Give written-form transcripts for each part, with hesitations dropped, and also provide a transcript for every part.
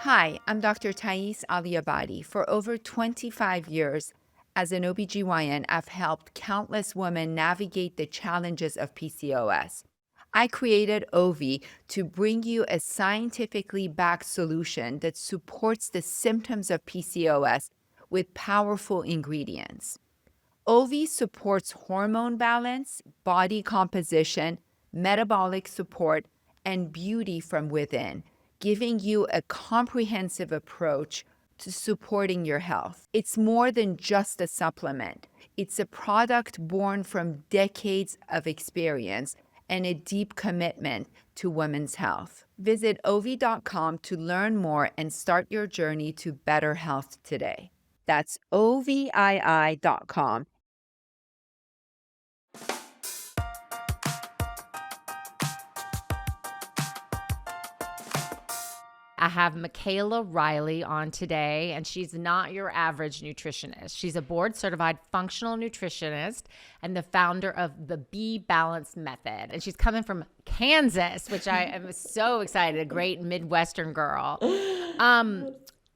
Hi, I'm Dr. Thaïs Aliabadi. For over 25 years, as an OBGYN, I've helped countless women navigate the challenges of PCOS. I created OV to bring you a scientifically backed solution that supports the symptoms of PCOS with powerful ingredients. OV supports hormone balance, body composition, metabolic support, and beauty from within, giving you a comprehensive approach to supporting your health. It's more than just a supplement. It's a product born from decades of experience and a deep commitment to women's health. Visit OV.com to learn more and start your journey to better health today. That's OVII.com. I have Micaela Riley on today, and she's not your average nutritionist. She's a board-certified functional nutritionist and the founder of the Be Balanced Method. And she's coming from Kansas, which I am so excited, a great Midwestern girl.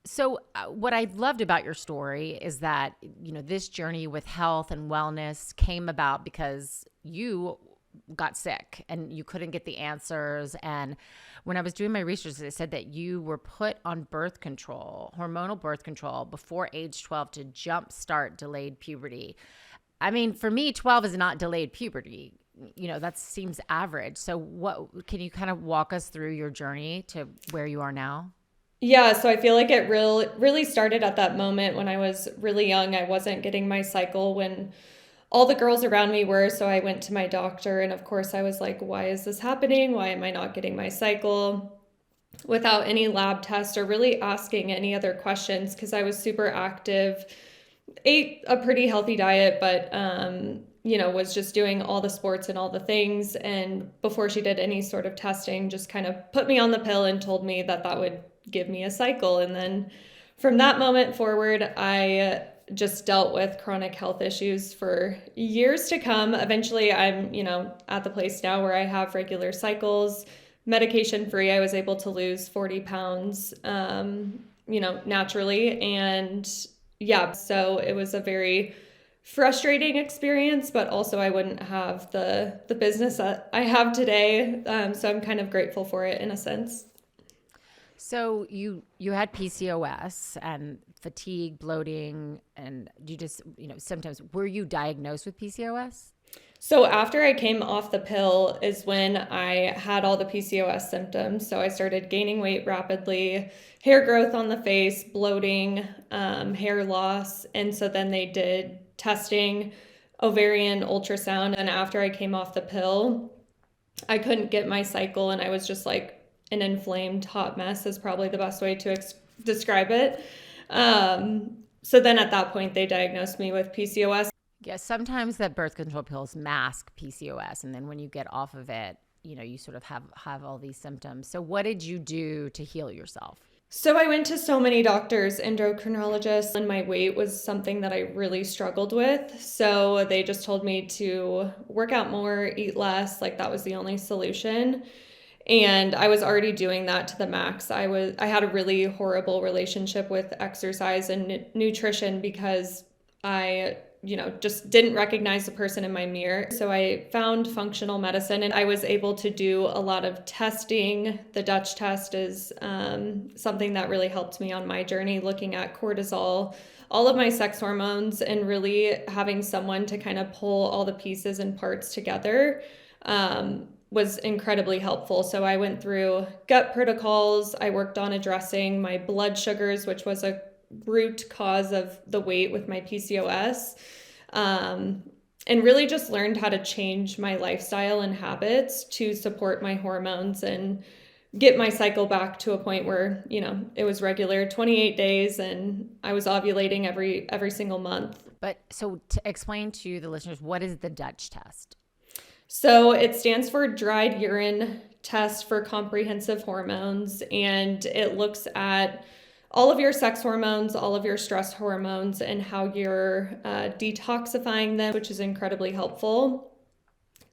So what I loved about your story is that, this journey with health and wellness came about because you got sick and you couldn't get the answers. And when I was doing my research, it said that you were put on birth control, hormonal birth control before age 12 to jumpstart delayed puberty. I mean, for me, 12 is not delayed puberty. That seems average. So can you kind of walk us through your journey to where you are now? Yeah, so I feel like it really started at that moment when I was really young. I wasn't getting my cycle when all the girls around me were, so I went to my doctor, and of course I was like, why is this happening? Why am I not getting my cycle? Without any lab tests or really asking any other questions, because I was super active, ate a pretty healthy diet, but was just doing all the sports and all the things. And before she did any sort of testing, just kind of put me on the pill and told me that would give me a cycle. And then from that moment forward, I just dealt with chronic health issues for years to come. Eventually, I'm, at the place now where I have regular cycles, medication free. I was able to lose 40 pounds, naturally. And yeah, so it was a very frustrating experience, but also I wouldn't have the business that I have today. So I'm kind of grateful for it in a sense. So you had PCOS and fatigue, bloating, and you just, symptoms. Were you diagnosed with PCOS? So after I came off the pill is when I had all the PCOS symptoms. So I started gaining weight rapidly, hair growth on the face, bloating, hair loss. And so then they did testing, ovarian ultrasound. And after I came off the pill, I couldn't get my cycle, and I was just like an inflamed hot mess is probably the best way to describe it. So then at that point, they diagnosed me with PCOS. Yeah, sometimes that birth control pills mask PCOS, and then when you get off of it, you sort of have all these symptoms. So what did you do to heal yourself? So I went to so many doctors, endocrinologists, and my weight was something that I really struggled with. So they just told me to work out more, eat less, like that was the only solution. And I was already doing that to the max. I had a really horrible relationship with exercise and nutrition because I just didn't recognize the person in my mirror. So I found functional medicine, and I was able to do a lot of testing. The Dutch test is something that really helped me on my journey, looking at cortisol, all of my sex hormones, and really having someone to kind of pull all the pieces and parts together was incredibly helpful. So I went through gut protocols. I worked on addressing my blood sugars, which was a root cause of the weight with my PCOS, and really just learned how to change my lifestyle and habits to support my hormones and get my cycle back to a point where, it was regular 28 days and I was ovulating every single month. But so to explain to the listeners, what is the Dutch test? So it stands for dried urine test for comprehensive hormones, and it looks at all of your sex hormones, all of your stress hormones, and how you're detoxifying them, which is incredibly helpful.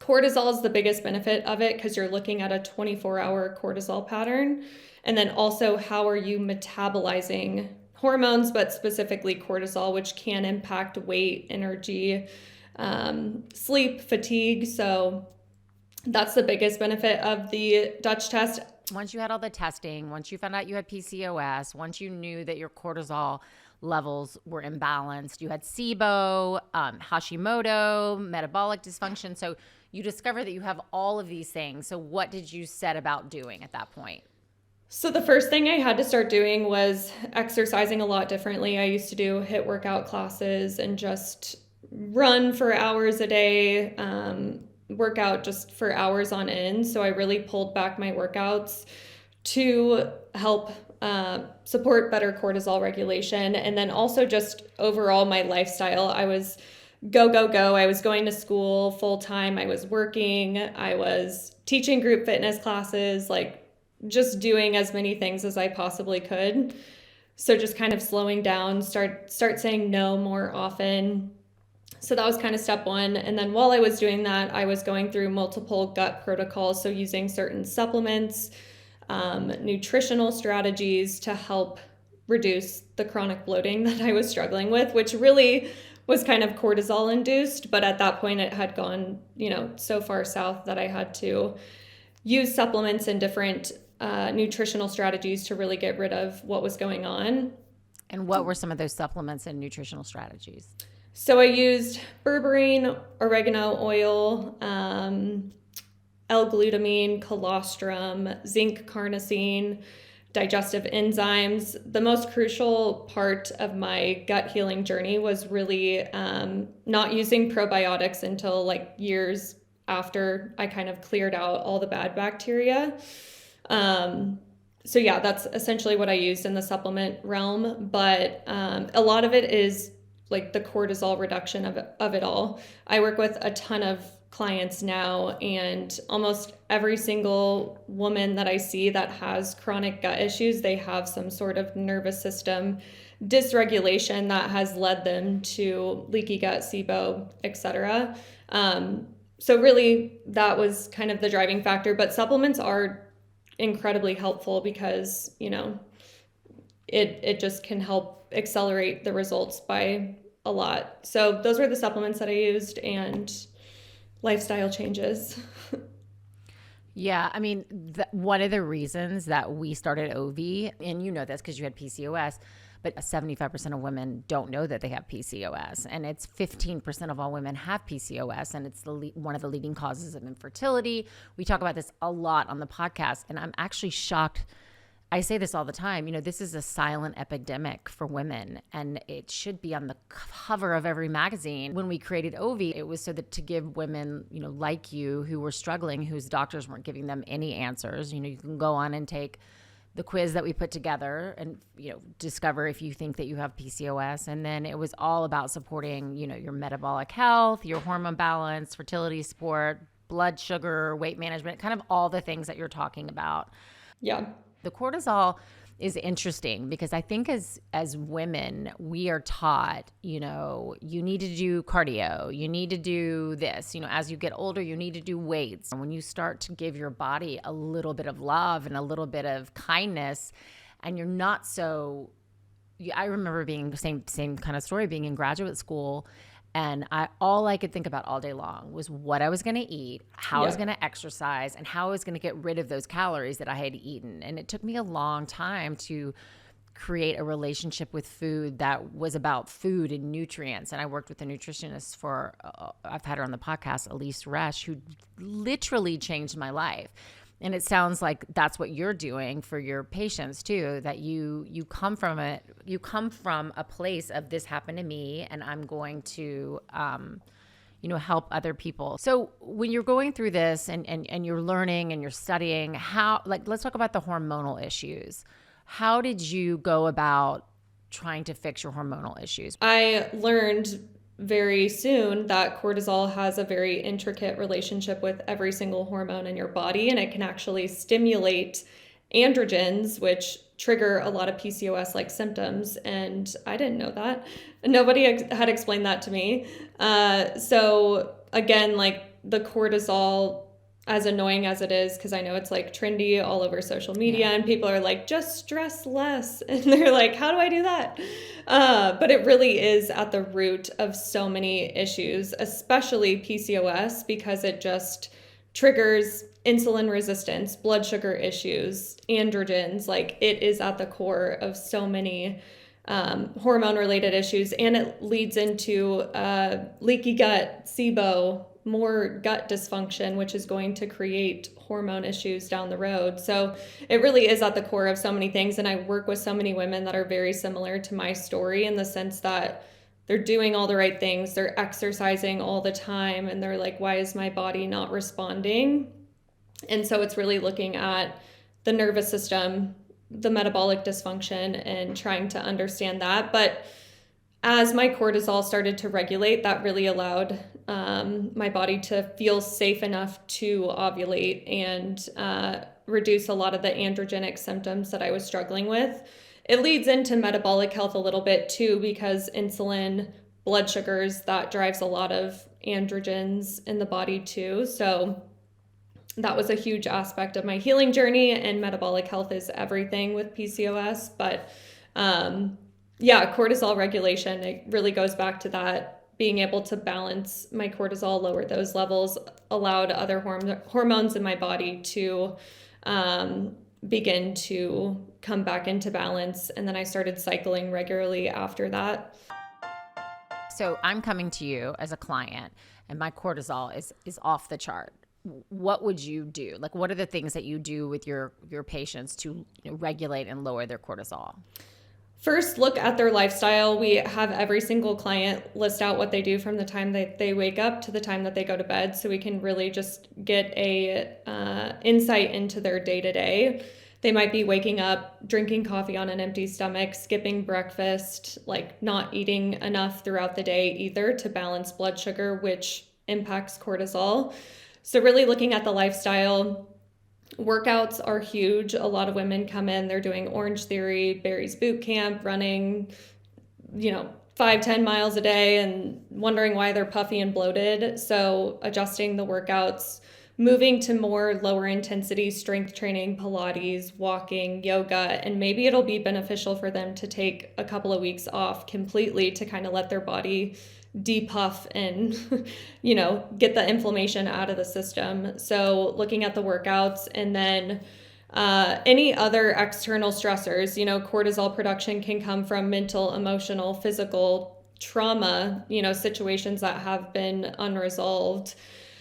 Cortisol is the biggest benefit of it because you're looking at a 24-hour cortisol pattern. And then also, how are you metabolizing hormones, but specifically cortisol, which can impact weight, energy, sleep, fatigue. So that's the biggest benefit of the Dutch test. Once you had all the testing, once you found out you had PCOS, once you knew that your cortisol levels were imbalanced, you had SIBO, Hashimoto, metabolic dysfunction. So you discover that you have all of these things. So what did you set about doing at that point? So the first thing I had to start doing was exercising a lot differently. I used to do HIIT workout classes and just run for hours a day, work out just for hours on end. So I really pulled back my workouts to help support better cortisol regulation. And then also just overall my lifestyle. I was go. I was going to school full time. I was working. I was teaching group fitness classes, like just doing as many things as I possibly could. So just kind of slowing down, start saying no more often. So that was kind of step one. And then while I was doing that, I was going through multiple gut protocols. So using certain supplements, nutritional strategies to help reduce the chronic bloating that I was struggling with, which really was kind of cortisol induced. But at that point it had gone, so far south that I had to use supplements and different nutritional strategies to really get rid of what was going on. And what were some of those supplements and nutritional strategies? So I used berberine, oregano oil, L-glutamine, colostrum, zinc carnosine, digestive enzymes. The most crucial part of my gut healing journey was really not using probiotics until like years after I kind of cleared out all the bad bacteria. So yeah, that's essentially what I used in the supplement realm. But a lot of it is like the cortisol reduction of it all. I work with a ton of clients now, and almost every single woman that I see that has chronic gut issues, they have some sort of nervous system dysregulation that has led them to leaky gut, SIBO, etc. So really that was kind of the driving factor, but supplements are incredibly helpful because, it just can help accelerate the results by a lot. So those were the supplements that I used and lifestyle changes. Yeah, I mean, one of the reasons that we started OV, and you know this because you had PCOS, but 75% of women don't know that they have PCOS, and it's 15% of all women have PCOS, and it's one of the leading causes of infertility. We talk about this a lot on the podcast, and I'm actually shocked. I say this all the time, this is a silent epidemic for women, and it should be on the cover of every magazine. When we created OV, it was so that to give women, like you who were struggling, whose doctors weren't giving them any answers. You can go on and take the quiz that we put together and, discover if you think that you have PCOS. And then it was all about supporting, your metabolic health, your hormone balance, fertility support, blood sugar, weight management, kind of all the things that you're talking about. Yeah. The cortisol is interesting because I think as women, we are taught, you need to do cardio, you need to do this, as you get older, you need to do weights. And when you start to give your body a little bit of love and a little bit of kindness, and you're not so, I remember being the same kind of story, being in graduate school. And all I could think about all day long was what I was going to eat, how I was going to exercise, and how I was going to get rid of those calories that I had eaten. And it took me a long time to create a relationship with food that was about food and nutrients. And I worked with a nutritionist I've had her on the podcast, Alice Resch, who literally changed my life. And it sounds like that's what you're doing for your patients too, that you come from a place of this happened to me and I'm going to, help other people. So when you're going through this and you're learning and you're studying let's talk about the hormonal issues. How did you go about trying to fix your hormonal issues? I learned very soon that cortisol has a very intricate relationship with every single hormone in your body, and it can actually stimulate androgens, which trigger a lot of PCOS-like symptoms. And I didn't know that. Nobody had explained that to me. So again, like the cortisol, as annoying as it is, because I know it's like trendy all over social media, and people are like, just stress less. And they're like, how do I do that? But it really is at the root of so many issues, especially PCOS, because it just triggers insulin resistance, blood sugar issues, androgens. Like, it is at the core of so many hormone related issues, and it leads into leaky gut, SIBO, more gut dysfunction, which is going to create hormone issues down the road. So it really is at the core of so many things. And I work with so many women that are very similar to my story, in the sense that they're doing all the right things, they're exercising all the time, and they're like, why is my body not responding? And so it's really looking at the nervous system, the metabolic dysfunction, and trying to understand that. But as my cortisol started to regulate, that really allowed my body to feel safe enough to ovulate and reduce a lot of the androgenic symptoms that I was struggling with. It leads into metabolic health a little bit too, because insulin, blood sugars, that drives a lot of androgens in the body too. So that was a huge aspect of my healing journey, and metabolic health is everything with PCOS. But cortisol regulation, it really goes back to that. Being able to balance my cortisol, lower those levels, allowed other hormones in my body to begin to come back into balance. And then I started cycling regularly after that. So I'm coming to you as a client, and my cortisol is off the chart. What would you do? Like, what are the things that you do with your patients to regulate and lower their cortisol? First, look at their lifestyle. We have every single client list out what they do from the time that they wake up to the time that they go to bed, so we can really just get a insight into their day-to-day. They might be waking up, drinking coffee on an empty stomach, skipping breakfast, like not eating enough throughout the day either to balance blood sugar, which impacts cortisol. So really looking at the lifestyle. Workouts are huge. A lot of women come in, they're doing Orange Theory, Barry's Boot Camp, running, 5-10 miles a day, and wondering why they're puffy and bloated. So adjusting the workouts, moving to more lower intensity strength training, Pilates, walking, yoga, and maybe it'll be beneficial for them to take a couple of weeks off completely to kind of let their body depuff and, get the inflammation out of the system. So looking at the workouts, and then any other external stressors, cortisol production can come from mental, emotional, physical trauma, situations that have been unresolved.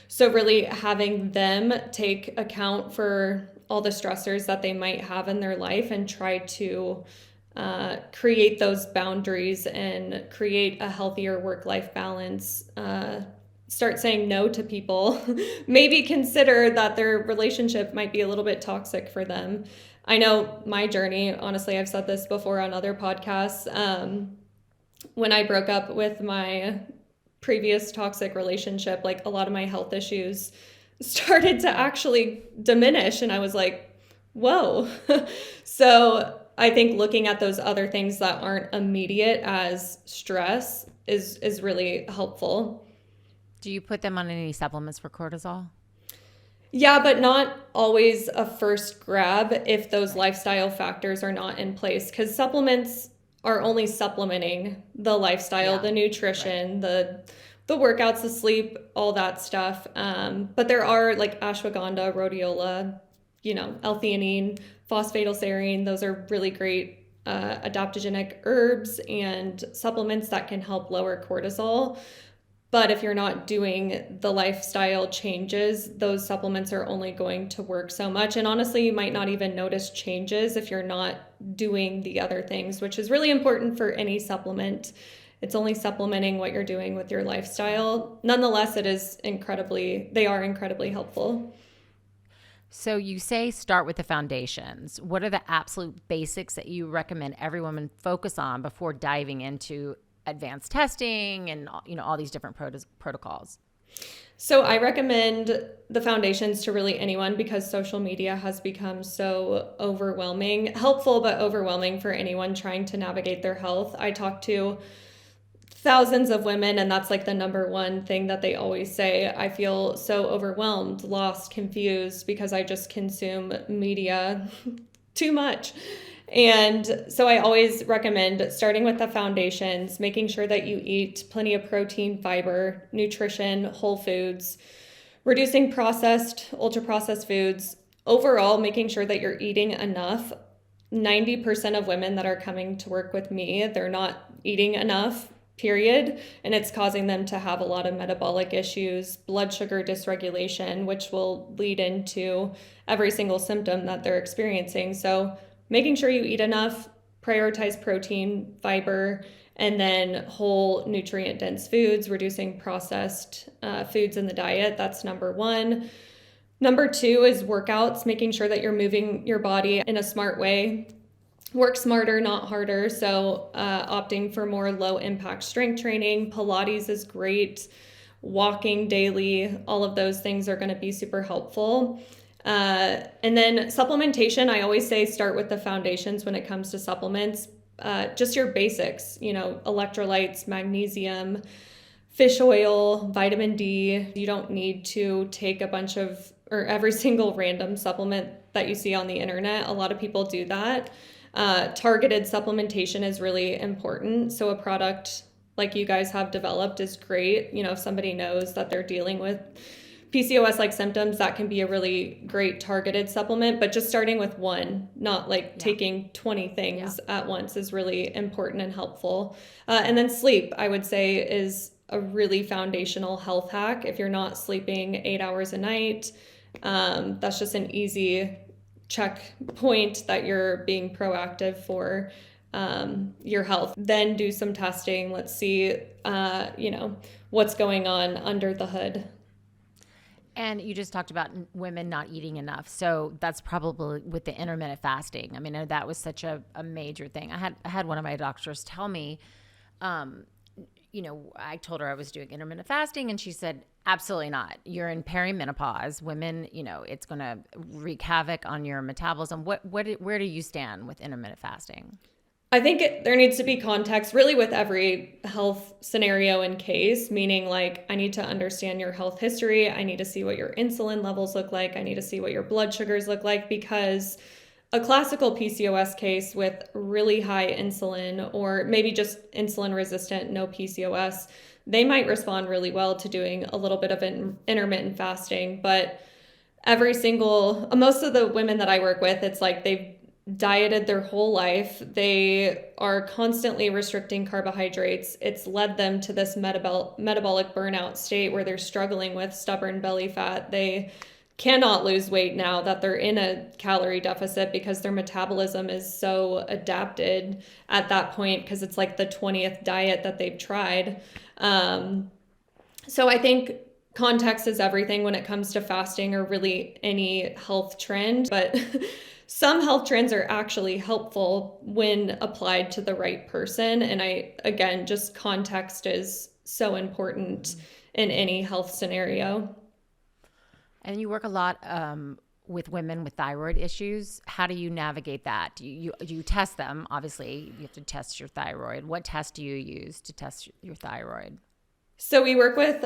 So really having them take account for all the stressors that they might have in their life, and try to create those boundaries and create a healthier work-life balance. Start saying no to people. Maybe consider that their relationship might be a little bit toxic for them. I know my journey, honestly, I've said this before on other podcasts. When I broke up with my previous toxic relationship, like, a lot of my health issues started to actually diminish, and I was like, whoa. So I think looking at those other things that aren't immediate as stress is really helpful. Do you put them on any supplements for cortisol? Yeah, but not always a first grab if those lifestyle factors are not in place, because supplements are only supplementing the lifestyle, the nutrition, the workouts, the sleep, all that stuff. But there are, like, ashwagandha, rhodiola, L-theanine, phosphatidylserine. Those are really great adaptogenic herbs and supplements that can help lower cortisol. But if you're not doing the lifestyle changes, those supplements are only going to work so much. And honestly, you might not even notice changes if you're not doing the other things, which is really important for any supplement. It's only supplementing what you're doing with your lifestyle. Nonetheless, they are incredibly helpful. So you say start with the foundations. What are the absolute basics that you recommend every woman focus on before diving into advanced testing and all these different protocols? So I recommend the foundations to really anyone, because social media has become so overwhelming, helpful but overwhelming for anyone trying to navigate their health. I talk to thousands of women, and that's like the number one thing that they always say. I feel so overwhelmed, lost, confused because I just consume media too much. And so I always recommend starting with the foundations, making sure that you eat plenty of protein, fiber, nutrition, whole foods, reducing processed, ultra-processed foods, overall making sure that you're eating enough. 90% of women that are coming to work with me, they're not eating enough, period. And it's causing them to have a lot of metabolic issues, blood sugar dysregulation, which will lead into every single symptom that they're experiencing. So making sure you eat enough, prioritize protein, fiber, and then whole nutrient dense foods, reducing processed foods in the diet. That's number one. Number two is workouts, making sure that you're moving your body in a smart way. Work smarter, not harder. So opting for more low impact strength training. Pilates is great. Walking daily, all of those things are going to be super helpful. And then supplementation, I always say start with the foundations when it comes to supplements. Just your basics, electrolytes, magnesium, fish oil, vitamin D. You don't need to take a bunch of, or every single random supplement that you see on the internet. A lot of people do that. Targeted supplementation is really important. So a product like you guys have developed is great. If somebody knows that they're dealing with PCOS-like symptoms, that can be a really great targeted supplement, but just starting with one, not taking 20 things at once is really important and helpful. And then sleep, I would say, is a really foundational health hack. If you're not sleeping 8 hours a night, that's just an easy checkpoint that you're being proactive for your health. Then do some testing. Let's see, what's going on under the hood. And you just talked about women not eating enough. So that's probably with the intermittent fasting. I mean, that was such a major thing. I had one of my doctors tell me, I told her I was doing intermittent fasting, and she said, absolutely not. You're in perimenopause. Women, it's going to wreak havoc on your metabolism. Where do you stand with intermittent fasting? I think there needs to be context really with every health scenario and case, meaning I need to understand your health history. I need to see what your insulin levels look like. I need to see what your blood sugars look like, because a classical PCOS case with really high insulin, or maybe just insulin resistant, no PCOS, they might respond really well to doing a little bit of intermittent fasting. But most of the women that I work with, it's like they've dieted their whole life. They are constantly restricting carbohydrates. It's led them to this metabolic burnout state where they're struggling with stubborn belly fat. They cannot lose weight now that they're in a calorie deficit because their metabolism is so adapted at that point, because it's like the 20th diet that they've tried. So I think context is everything when it comes to fasting or really any health trend, but some health trends are actually helpful when applied to the right person. And just context is so important in any health scenario. And you work a lot with women with thyroid issues. How do you navigate that? Do you test them? Obviously, you have to test your thyroid. What test do you use to test your thyroid? So we work with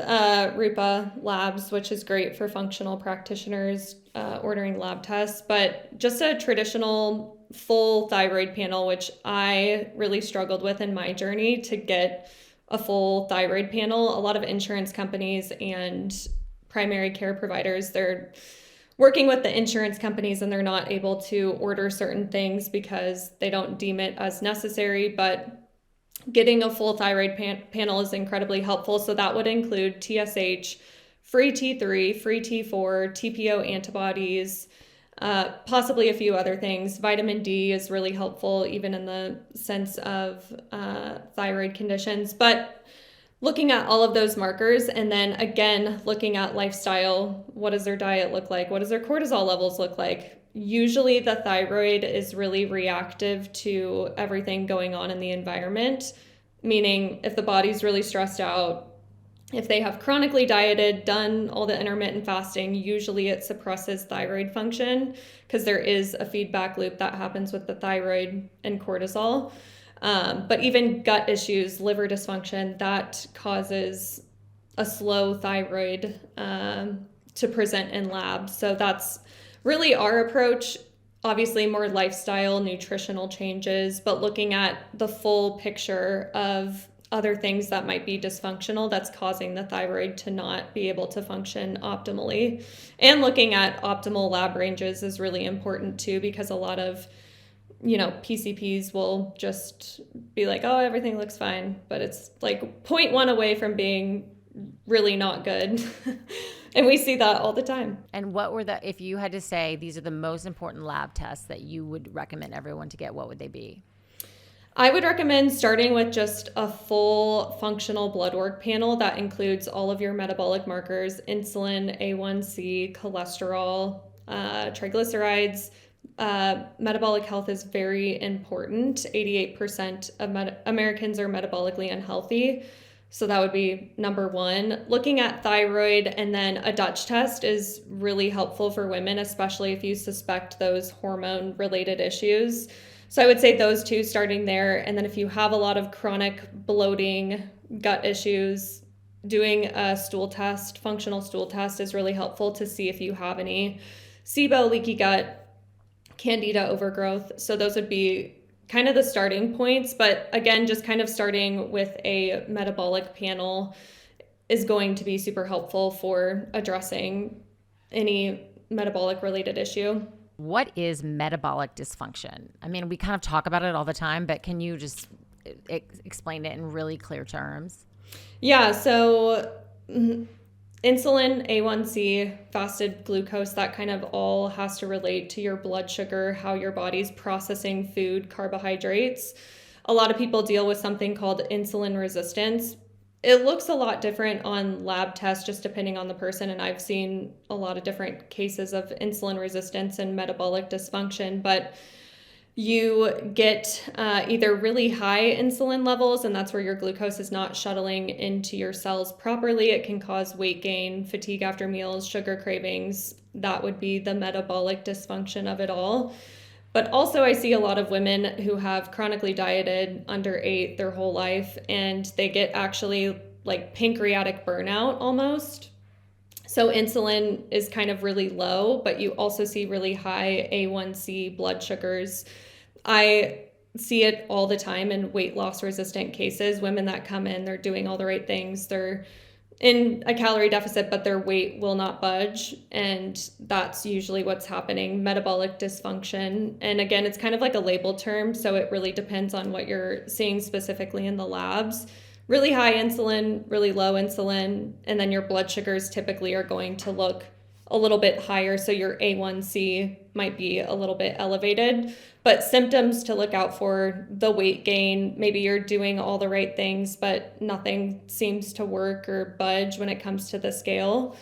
Rupa Labs, which is great for functional practitioners ordering lab tests, but just a traditional full thyroid panel, which I really struggled with in my journey to get a full thyroid panel. A lot of insurance companies and primary care providers, they're working with the insurance companies and they're not able to order certain things because they don't deem it as necessary, but getting a full thyroid panel is incredibly helpful. So that would include TSH, free T3, free T4, TPO antibodies, possibly a few other things. Vitamin D is really helpful, even in the sense of thyroid conditions. But looking at all of those markers, and then again, looking at lifestyle, what does their diet look like? What does their cortisol levels look like? Usually the thyroid is really reactive to everything going on in the environment, meaning if the body's really stressed out, if they have chronically dieted, done all the intermittent fasting, usually it suppresses thyroid function because there is a feedback loop that happens with the thyroid and cortisol. But even gut issues, liver dysfunction, that causes a slow thyroid to present in labs. So that's really our approach. Obviously, more lifestyle, nutritional changes, but looking at the full picture of other things that might be dysfunctional that's causing the thyroid to not be able to function optimally. And looking at optimal lab ranges is really important too, because a lot of PCPs will just be like, oh, everything looks fine, but it's like 0.1 away from being really not good. And we see that all the time. And if you had to say these are the most important lab tests that you would recommend everyone to get, what would they be? I would recommend starting with just a full functional blood work panel that includes all of your metabolic markers, insulin, A1C, cholesterol, triglycerides. Metabolic health is very important. 88% of Americans are metabolically unhealthy. So that would be number one. Looking at thyroid and then a Dutch test is really helpful for women, especially if you suspect those hormone related issues. So I would say those two, starting there. And then if you have a lot of chronic bloating, gut issues, doing a stool test, functional stool test, is really helpful to see if you have any SIBO, leaky gut, candida overgrowth. So those would be kind of the starting points. But again, just kind of starting with a metabolic panel is going to be super helpful for addressing any metabolic related issue. What is metabolic dysfunction? I mean, we kind of talk about it all the time, but can you just explain it in really clear terms? Yeah, so insulin, A1C, fasted glucose, that kind of all has to relate to your blood sugar, how your body's processing food, carbohydrates. A lot of people deal with something called insulin resistance. It looks a lot different on lab tests, just depending on the person. And I've seen a lot of different cases of insulin resistance and metabolic dysfunction, but you get either really high insulin levels, and that's where your glucose is not shuttling into your cells properly. It can cause weight gain, fatigue after meals, sugar cravings. That would be the metabolic dysfunction of it all. But also I see a lot of women who have chronically dieted under 8 their whole life, and they get actually like pancreatic burnout almost. So insulin is kind of really low, but you also see really high A1C blood sugars. I see it all the time in weight loss resistant cases, women that come in, they're doing all the right things, they're in a calorie deficit, but their weight will not budge. And that's usually what's happening, metabolic dysfunction. And again, it's kind of like a label term, so it really depends on what you're seeing specifically in the labs. Really high insulin, really low insulin, and then your blood sugars typically are going to look a little bit higher, so your A1C might be a little bit elevated. But symptoms to look out for: the weight gain, maybe you're doing all the right things, but nothing seems to work or budge when it comes to the scale.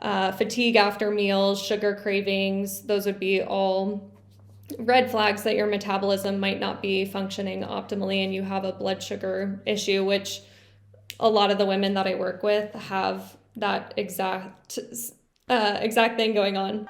Fatigue after meals, sugar cravings, those would be all red flags that your metabolism might not be functioning optimally and you have a blood sugar issue, which a lot of the women that I work with have that exact thing going on.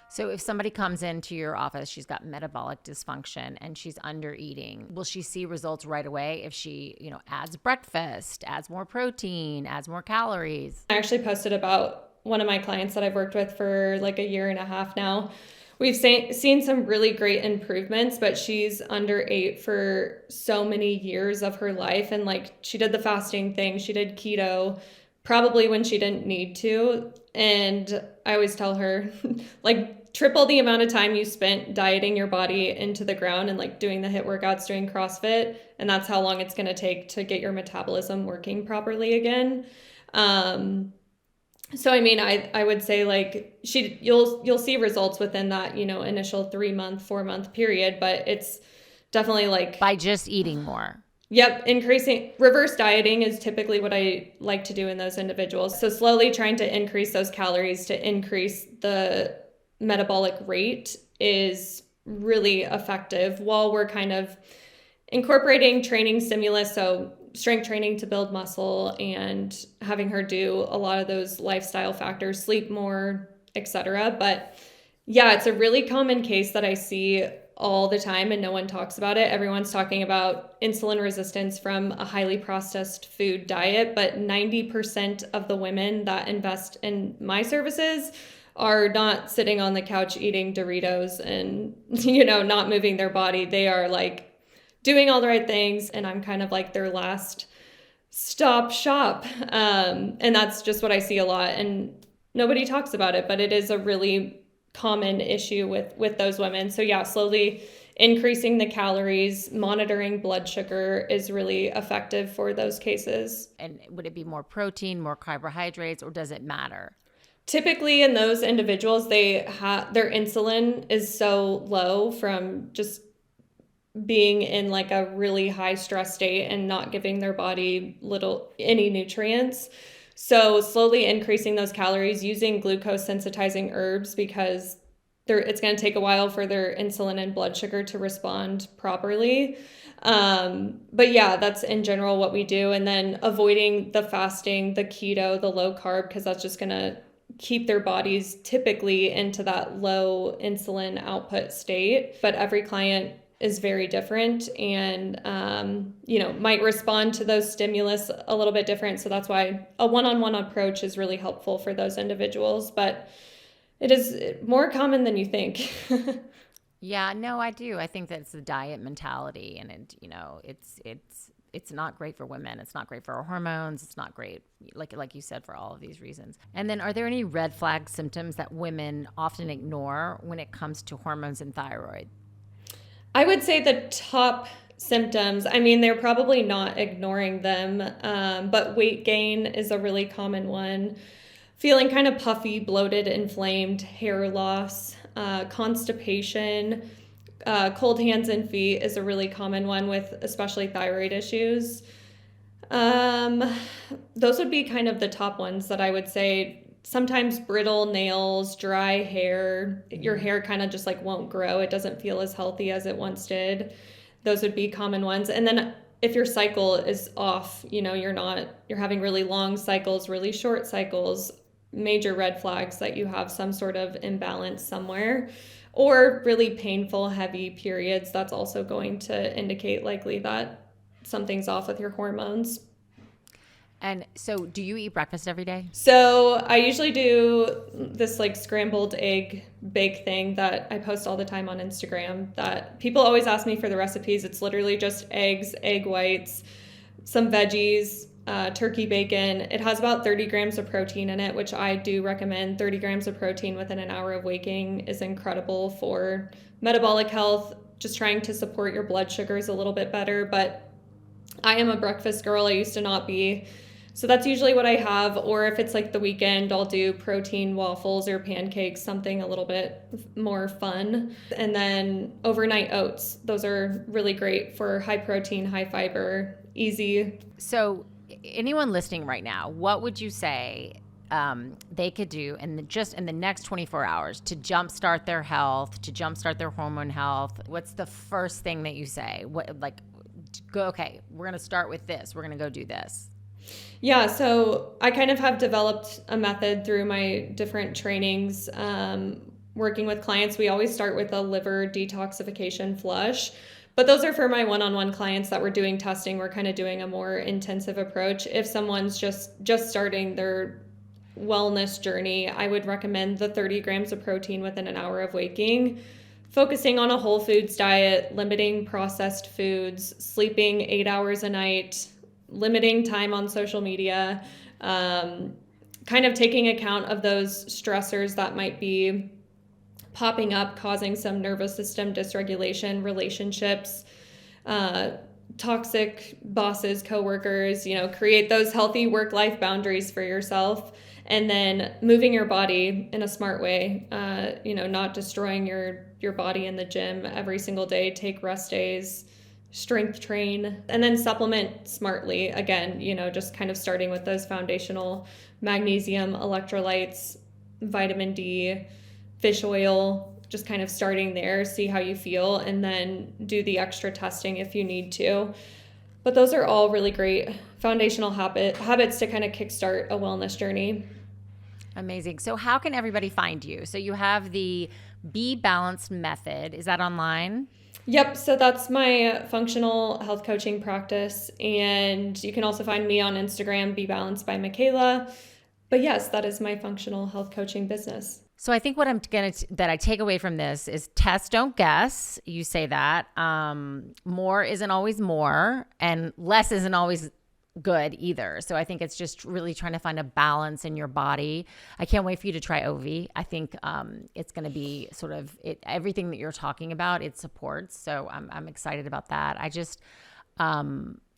So if somebody comes into your office, she's got metabolic dysfunction and she's under eating, will she see results right away if she, adds breakfast, adds more protein, adds more calories? I actually posted about one of my clients that I've worked with for like a year and a half now. We've seen some really great improvements, but she's under 8 for so many years of her life. And like, she did the fasting thing, she did keto, probably when she didn't need to. And I always tell her, like, triple the amount of time you spent dieting your body into the ground and like doing the HIIT workouts, doing CrossFit. And that's how long it's going to take to get your metabolism working properly again. So, I mean, I would say like you'll see results within that, initial 3-month, 4-month period, but it's definitely like by just eating more. Yep. Increasing reverse dieting is typically what I like to do in those individuals. So slowly trying to increase those calories to increase the metabolic rate is really effective while we're kind of incorporating training stimulus. So strength training to build muscle and having her do a lot of those lifestyle factors, sleep more, etc. But yeah, it's a really common case that I see all the time and no one talks about it. Everyone's talking about insulin resistance from a highly processed food diet, but 90% of the women that invest in my services are not sitting on the couch eating Doritos and, not moving their body. They are like doing all the right things, and I'm kind of like their last stop shop. And that's just what I see a lot, and nobody talks about it, but it is a really common issue with those women. So yeah, slowly increasing the calories, monitoring blood sugar is really effective for those cases. And would it be more protein, more carbohydrates, or does it matter? Typically in those individuals, their insulin is so low from just being in like a really high stress state and not giving their body any nutrients. So slowly increasing those calories using glucose sensitizing herbs, because it's going to take a while for their insulin and blood sugar to respond properly. But yeah, that's in general what we do. And then avoiding the fasting, the keto, the low carb, because that's just going to keep their bodies typically into that low insulin output state. But every client is very different and, might respond to those stimulus a little bit different. So that's why a one-on-one approach is really helpful for those individuals, but it is more common than you think. Yeah, no, I do. I think that it's the diet mentality, and it's not great for women. It's not great for our hormones. It's not great, like you said, for all of these reasons. And then are there any red flag symptoms that women often ignore when it comes to hormones and thyroid? I would say the top symptoms, they're probably not ignoring them, but weight gain is a really common one. Feeling kind of puffy, bloated, inflamed, hair loss, constipation, cold hands and feet is a really common one with especially thyroid issues. Those would be kind of the top ones that I would say. Sometimes brittle nails, dry hair, your hair kind of just like won't grow. It doesn't feel as healthy as it once did. Those would be common ones. And then if your cycle is off, you're having really long cycles, really short cycles, major red flags that you have some sort of imbalance somewhere, or really painful, heavy periods. That's also going to indicate likely that something's off with your hormones. And so do you eat breakfast every day? So I usually do this like scrambled egg bake thing that I post all the time on Instagram that people always ask me for the recipes. It's literally just eggs, egg whites, some veggies, turkey bacon. It has about 30 grams of protein in it, which I do recommend. 30 grams of protein within an hour of waking is incredible for metabolic health, just trying to support your blood sugars a little bit better. But I am a breakfast girl. I used to not be. So that's usually what I have, or if it's like the weekend, I'll do protein waffles or pancakes, something a little bit more fun. And then overnight oats. Those are really great for high protein, high fiber, easy. So anyone listening right now, what would you say they could do just in the next 24 hours to jumpstart their health, to jumpstart their hormone health? What's the first thing that you say? Okay, we're going to start with this. We're going to go do this. Yeah, so I kind of have developed a method through my different trainings. Working with clients, we always start with a liver detoxification flush. But those are for my one-on-one clients that we're doing testing. We're kind of doing a more intensive approach. If someone's just starting their wellness journey, I would recommend the 30 grams of protein within an hour of waking, focusing on a whole foods diet, limiting processed foods, sleeping 8 hours a night, limiting time on social media, kind of taking account of those stressors that might be popping up, causing some nervous system dysregulation, relationships, toxic bosses, coworkers, create those healthy work-life boundaries for yourself. And then moving your body in a smart way, not destroying your body in the gym every single day, take rest days, strength train, and then supplement smartly. Again, just kind of starting with those foundational magnesium, electrolytes, vitamin D, fish oil, just kind of starting there, see how you feel, and then do the extra testing if you need to. But those are all really great foundational habits to kind of kickstart a wellness journey. Amazing. So how can everybody find you? So you have the Be Balanced method. Is that online? Yep, so that's my functional health coaching practice, and you can also find me on Instagram, Be Balanced by Micaela. But yes, that is my functional health coaching business. So I think what that I take away from this is test, don't guess. You say that. More isn't always more, and less isn't always good either. So I think it's just really trying to find a balance in your body. I can't wait for you to try OV. I think it's going to be sort of everything that you're talking about, it supports. So I'm excited about that.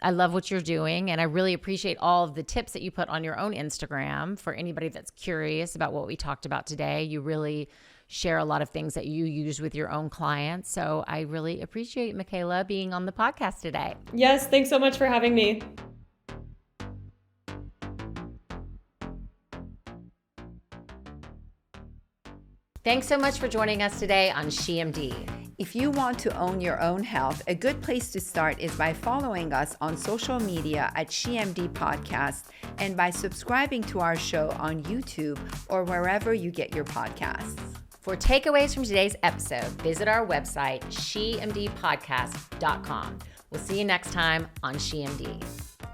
I love what you're doing, and I really appreciate all of the tips that you put on your own Instagram. For anybody that's curious about what we talked about today, you really share a lot of things that you use with your own clients. So I really appreciate Micaela being on the podcast today. Yes, thanks so much for having me. Thanks so much for joining us today on SheMD. If you want to own your own health, a good place to start is by following us on social media at SheMD Podcast and by subscribing to our show on YouTube or wherever you get your podcasts. For takeaways from today's episode, visit our website, shemdpodcast.com. We'll see you next time on SheMD.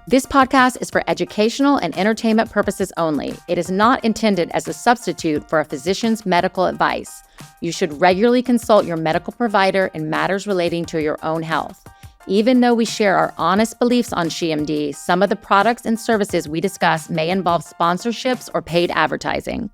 This podcast is for educational and entertainment purposes only. It is not intended as a substitute for a physician's medical advice. You should regularly consult your medical provider in matters relating to your own health. Even though we share our honest beliefs on SheMD, some of the products and services we discuss may involve sponsorships or paid advertising.